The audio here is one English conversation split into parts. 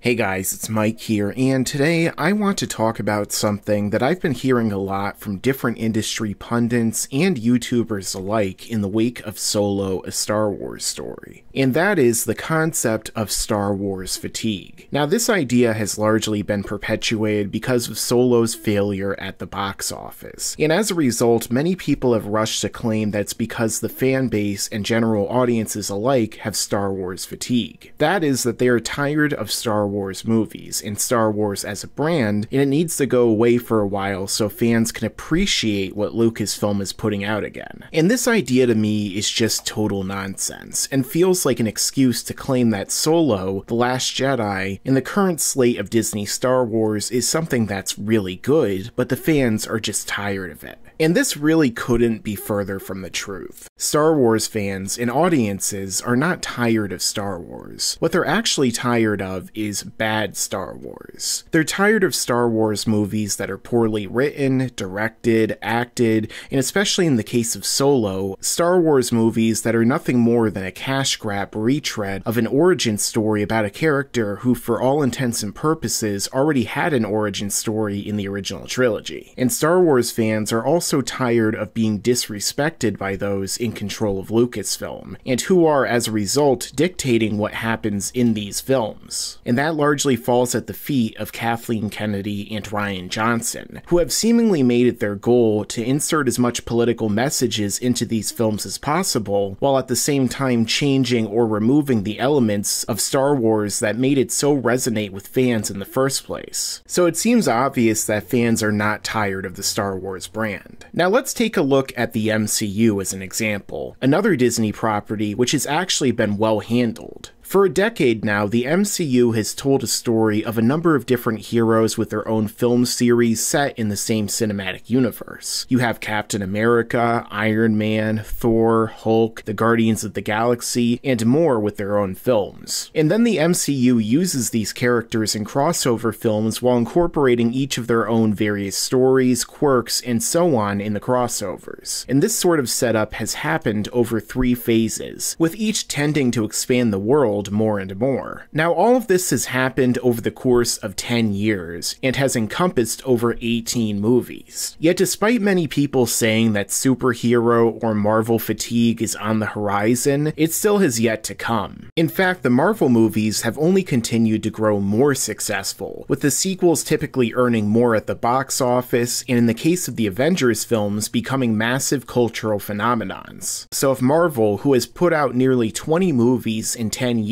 Hey guys, it's Mike here, and today I want to talk about something that I've been hearing a lot from different industry pundits and YouTubers alike in the wake of Solo: A Star Wars Story. And that is the concept of Star Wars fatigue. Now, this idea has largely been perpetuated because of Solo's failure at the box office. And as a result, many people have rushed to claim that it's because the fan base and general audiences alike have Star Wars fatigue. That is, that they are tired of Star Wars movies and Star Wars as a brand, and it needs to go away for a while so fans can appreciate what Lucasfilm is putting out again. And this idea to me is just total nonsense, and feels like an excuse to claim that Solo, The Last Jedi, and the current slate of Disney Star Wars is something that's really good, but the fans are just tired of it. And this really couldn't be further from the truth. Star Wars fans and audiences are not tired of Star Wars. What they're actually tired of is bad Star Wars. They're tired of Star Wars movies that are poorly written, directed, acted, and especially in the case of Solo, Star Wars movies that are nothing more than a cash grab retread of an origin story about a character who, for all intents and purposes, already had an origin story in the original trilogy. And Star Wars fans are also tired of being disrespected by those in control of Lucasfilm, and who are, as a result, dictating what happens in these films. And that largely falls at the feet of Kathleen Kennedy and Rian Johnson, who have seemingly made it their goal to insert as much political messages into these films as possible, while at the same time changing or removing the elements of Star Wars that made it so resonate with fans in the first place. So it seems obvious that fans are not tired of the Star Wars brand. Now let's take a look at the MCU as an example, another Disney property which has actually been well handled. For a decade now, the MCU has told a story of a number of different heroes with their own film series set in the same cinematic universe. You have Captain America, Iron Man, Thor, Hulk, the Guardians of the Galaxy, and more with their own films. And then the MCU uses these characters in crossover films while incorporating each of their own various stories, quirks, and so on in the crossovers. And this sort of setup has happened over 3 phases, with each tending to expand the world more and more. Now, all of this has happened over the course of 10 years and has encompassed over 18 movies. Yet despite many people saying that superhero or Marvel fatigue is on the horizon, it still has yet to come. In fact, the Marvel movies have only continued to grow more successful, with the sequels typically earning more at the box office, and in the case of the Avengers films, becoming massive cultural phenomenons. So if Marvel, who has put out nearly 20 movies in 10 years,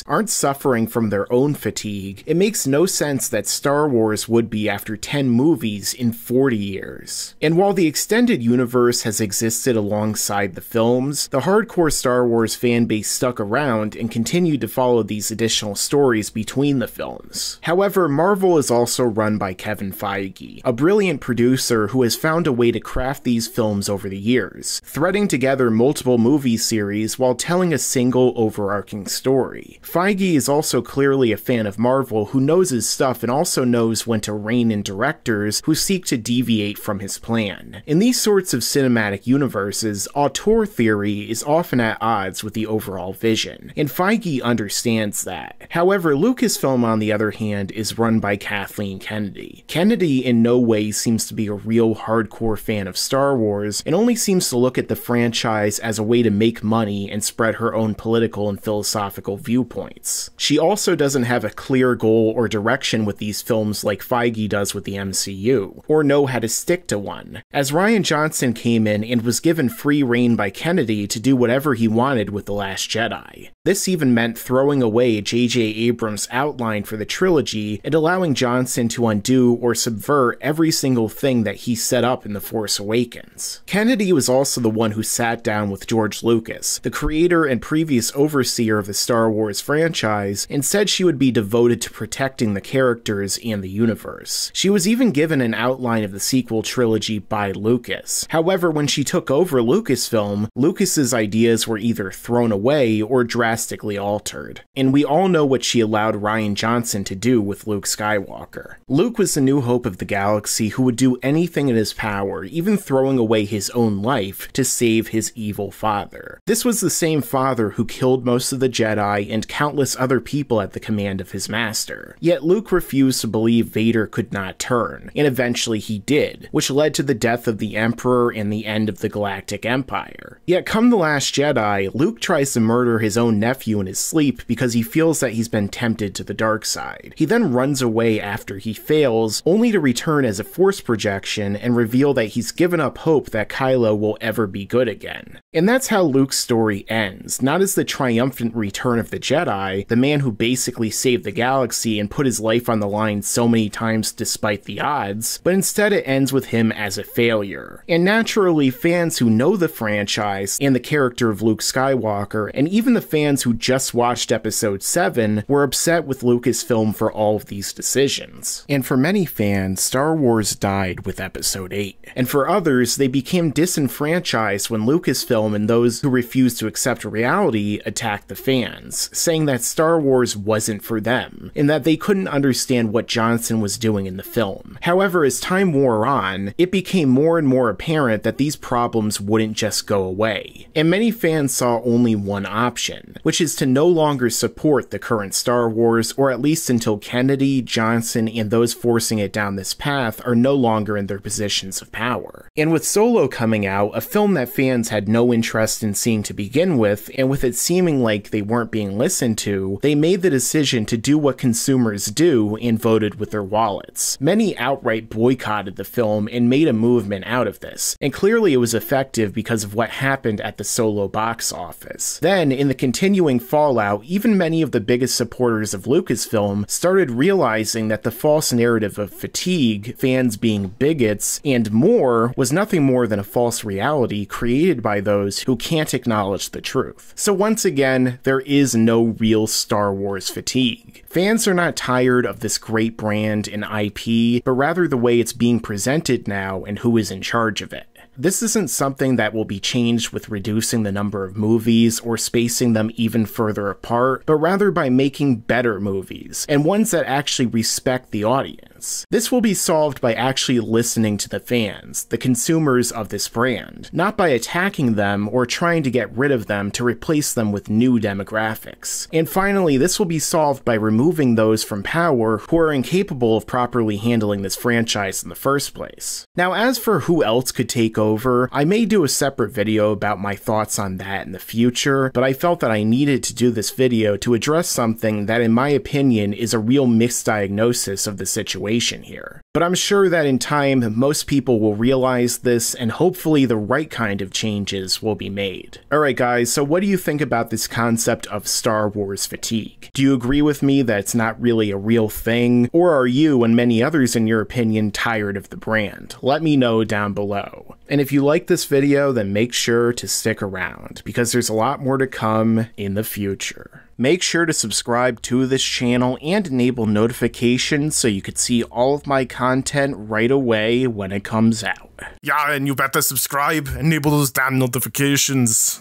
aren't suffering from their own fatigue, it makes no sense that Star Wars would be after 10 movies in 40 years. And while the extended universe has existed alongside the films, the hardcore Star Wars fanbase stuck around and continued to follow these additional stories between the films. However, Marvel is also run by Kevin Feige, a brilliant producer who has found a way to craft these films over the years, threading together multiple movie series while telling a single overarching story. Feige is also clearly a fan of Marvel who knows his stuff and also knows when to rein in directors who seek to deviate from his plan. In these sorts of cinematic universes, auteur theory is often at odds with the overall vision, and Feige understands that. However, Lucasfilm, on the other hand, is run by Kathleen Kennedy. Kennedy in no way seems to be a real hardcore fan of Star Wars, and only seems to look at the franchise as a way to make money and spread her own political and philosophical viewpoints. She also doesn't have a clear goal or direction with these films like Feige does with the MCU, or know how to stick to one, as Rian Johnson came in and was given free rein by Kennedy to do whatever he wanted with The Last Jedi. This even meant throwing away J.J. Abrams' outline for the trilogy and allowing Johnson to undo or subvert every single thing that he set up in The Force Awakens. Kennedy was also the one who sat down with George Lucas, the creator and previous overseer of the Star Wars franchise, and said she would be devoted to protecting the characters and the universe. She was even given an outline of the sequel trilogy by Lucas. However, when she took over Lucasfilm, Lucas's ideas were either thrown away or dragged drastically altered. And we all know what she allowed Rian Johnson to do with Luke Skywalker. Luke was the new hope of the galaxy who would do anything in his power, even throwing away his own life, to save his evil father. This was the same father who killed most of the Jedi and countless other people at the command of his master. Yet Luke refused to believe Vader could not turn, and eventually he did, which led to the death of the Emperor and the end of the Galactic Empire. Yet come The Last Jedi, Luke tries to murder his own nephew in his sleep because he feels that he's been tempted to the dark side. He then runs away after he fails, only to return as a force projection and reveal that he's given up hope that Kylo will ever be good again. And that's how Luke's story ends, not as the triumphant return of the Jedi, the man who basically saved the galaxy and put his life on the line so many times despite the odds, but instead it ends with him as a failure. And naturally, fans who know the franchise and the character of Luke Skywalker, and even the fans who just watched Episode 7, were upset with Lucasfilm for all of these decisions. And for many fans, Star Wars died with Episode 8. And for others, they became disenfranchised when Lucasfilm and those who refused to accept reality attacked the fans, saying that Star Wars wasn't for them, and that they couldn't understand what Johnson was doing in the film. However, as time wore on, it became more and more apparent that these problems wouldn't just go away. And many fans saw only one option, which is to no longer support the current Star Wars, or at least until Kennedy, Johnson, and those forcing it down this path are no longer in their positions of power. And with Solo coming out, a film that fans had no interest in seeing to begin with, and with it seeming like they weren't being listened to, they made the decision to do what consumers do and voted with their wallets. Many outright boycotted the film and made a movement out of this, and clearly it was effective because of what happened at the Solo box office. Then, in the continuing fallout, even many of the biggest supporters of Lucasfilm started realizing that the false narrative of fatigue, fans being bigots, and more was nothing more than a false reality created by those who can't acknowledge the truth. So once again, there is no real Star Wars fatigue. Fans are not tired of this great brand and IP, but rather the way it's being presented now and who is in charge of it. This isn't something that will be changed with reducing the number of movies or spacing them even further apart, but rather by making better movies, and ones that actually respect the audience. This will be solved by actually listening to the fans, the consumers of this brand, not by attacking them or trying to get rid of them to replace them with new demographics. And finally, this will be solved by removing those from power who are incapable of properly handling this franchise in the first place. Now, as for who else could take over, I may do a separate video about my thoughts on that in the future, but I felt that I needed to do this video to address something that in my opinion is a real misdiagnosis of the situation here. But I'm sure that in time, most people will realize this, and hopefully the right kind of changes will be made. Alright guys, so what do you think about this concept of Star Wars fatigue? Do you agree with me that it's not really a real thing? Or are you, and many others in your opinion, tired of the brand? Let me know down below. And if you like this video, then make sure to stick around, because there's a lot more to come in the future. Make sure to subscribe to this channel and enable notifications so you could see all of my content right away when it comes out. Yeah, and you better subscribe, enable those damn notifications.